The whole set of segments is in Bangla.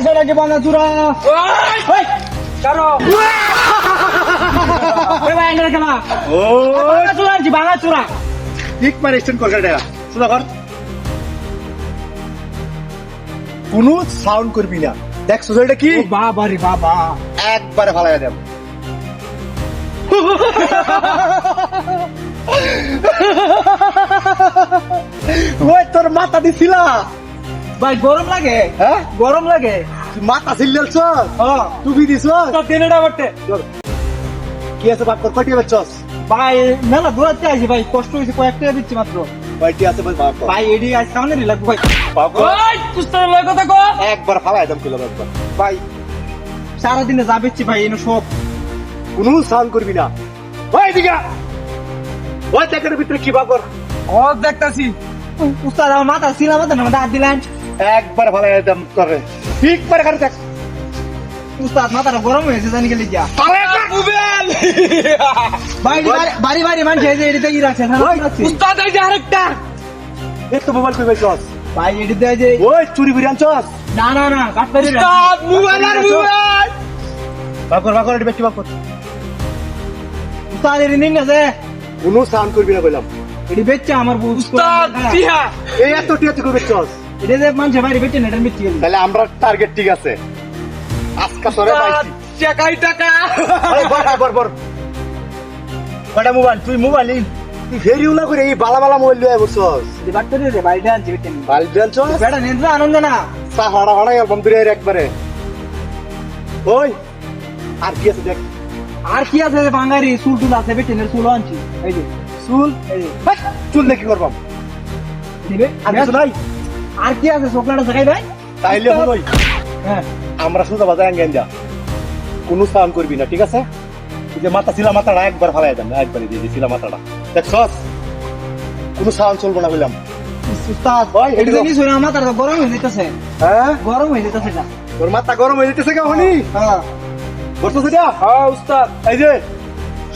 সেটা কি বাংলা চূড়া? ওই কারো ভাই এন্ডার খেলা ও বাংলা চূড়া আনছি, বাংলা চূড়া। ঠিক মানে স্ট্যান্ড কর এটা সুদা কর কোনো সাউন্ড করবি না দেখ সুদাটা কি ও বাবা রে বাবা, একবারে ফালাইয়া দেব ওই তোর মাথা দিছিলা ভাই গরম লাগে, হ্যাঁ গরম লাগে। তুই মাথা সিলছ হ্যাঁ তুই দিছ সব দিনেটা বটে কি আছে বাপ কর কটি বেচছস ভাই, মেলা দূরাতে আছি ভাই, কষ্ট হয়েছে, কয়েকটা দিচ্ছি মাত্র কয়টি আছে ভাই বাপ কর ভাই। এডি আজ সামনে নি লাগবে ভাই। বাপ কর ওই কুস্তার লয় কথা কো একবার ফালাই দেব কিলো একবার ভাই, সারাদিনে যা বেচছি ভাই এনে সব। কোনো সাউন্ড করবি না ওই দিকে ওই দেখের ভিতরে কি বাপ কর ও দেখতাছি উস্তাদ আমার মাথা ছিলা মাথা না দাঁত দিলেন। একবার ফালাই দেব করে ঠিক করে করে দেখ উস্তাদ মাথাটা গরম হয়েছে জানি গেলে গিয়া বুবেল ভাই বাড়ি বাড়ি মানুষ এই যে এডিতে কি রাখছে না উস্তাদ এই যে আরেকটা এই তো মোবাইল কই বেচছস ভাই এডিতে এই যে ওই চুরি করে আনছস না না না কাটতে উস্তাদ মোবাইল আর মোবাইল বাপ কর এটা বেচি বাপ কর উস্তাদ এডি নিন না যে কোনো সাউন্ড করবি না কইলাম এডি বেচছে আমার বউ উস্তাদ টিহা এই এত টিয়া তুই বেচছস এডি যে মানুষ বাড়ি বেচছে না এটা মিথ্যে গেল। তাহলে আমরা টার্গেট ঠিক আছে আজকা তোরে পাইছি টাকাই টাকা এই বর বর কয়টা মোবাইল তুই মোবাইল তুই ফেরি উলা করে এই বালা বালা মোবাইল লয়ে বসছস এডি বাটতে রে বাড়িটা আনছি বেচছে না বাল বেচছস বেটা নিন্দা আনন্দ না। সা হাড়া হাড়া অ্যালবাম দিরে একবারে ওই আর কি আছে দেখ আর কি আছে বাঙালি চুল টুল আছে বেচছে না চুল আনছি এই যে চুল এই যে হাই, চুল দেখি করবাম দিবে আর কিছু নাই আর কি আছে চকলেট আছে খাই ভাই। তাইলে হলোই হ্যাঁ আমরা সুদা বাজায় আঙ্গেন যা কোনো সাউন্ড করবি না ঠিক আছে এই যে মাথা ছিলা মাথাটা একবার ফালাই দেন একবারই দিয়ে দিছিলা মাথাটা দেখছস কোনো সাউন্ড চলবো না বললাম উস্তাদ ওই, এডি এদিকে। জিনিস হইলো আমার মাথাটা গরম হয়ে যেতেছে, হ্যাঁ গরম হয়ে যেতেছে না। তোর মাথা গরম হয়ে যেতেছে কেমনি হ্যাঁ বসতো সেটা হ্যাঁ উস্তাদ এই যে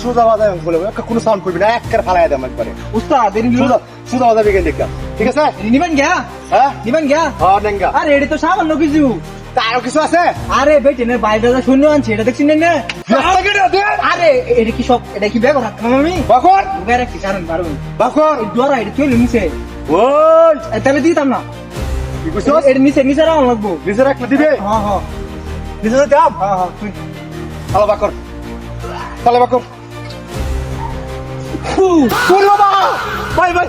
সুদা বাজায় বলে কোনো সাউন্ড করবি না একবার ফালাই দেন একবারে উস্তাদ এডি সুদা সুদা বাজাবি কেন দেখা ঠিক আছে নিবেন গিয়া হ্যাঁ নিবেন গিয়া। হ্যাঁ নেঙ্গা আরে এডি তো সামান্য কিছু। তা আরো কিছু আছে আরে বেটে নে বাইরে যা শূন্য আনছে এটা দেখছি না আরে এটা কি সব এটা কি ব্যাগ রাখলাম আমি বাকর ব্যাগ রাখছি কারণ কারণ বাকর এই ডোরা এটা চলে নিচে ওই তাহলে দিতাম না কি কইছস এটা নিচে নিচে রাখা লাগবো। নিজে রাখলে দিবে হ্যাঁ হ্যাঁ নিজে দাম হ্যাঁ হ্যাঁ তুই তাহলে বাকর তাহলে বাকর কোন বাবা bye bye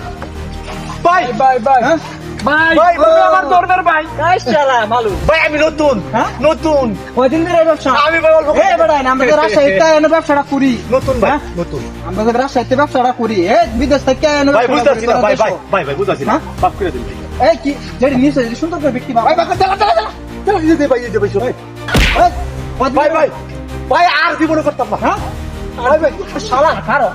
bye bye bye হ্যাঁ ভাই ভাই, তুমি ভাই। আমার দরদার ভাই শালা মালু ভাই আমি নতুন হ্যাঁ? নতুন কয়দিন ধরে এই ব্যবসা আমি ভাই অল্প এ বেটা আমরা তো রাজশাহীতে এনে ব্যবসাটা করি নতুন ভাই হ্যাঁ? নতুন আমরা তো রাজশাহীতে ব্যবসাটা করি এ বিদেশ থেকে এনে ভাই ব্যবসাটা বুঝতাছি করি, না ভাই দেশো। ভাই ভাই ভাই বুঝতাছি না হ্যাঁ? বাপ করে দিন এই কি যেটি নিচে যেটি সুন্দর করে বিক্রি ভাই বাকর চালা চালা চালা চালা দিতে ভাই এই যে ভাই শোন ভাই ভাই ভাই আর জীবনে করতাম না হ্যাঁ ভাই ভাই শালা খারো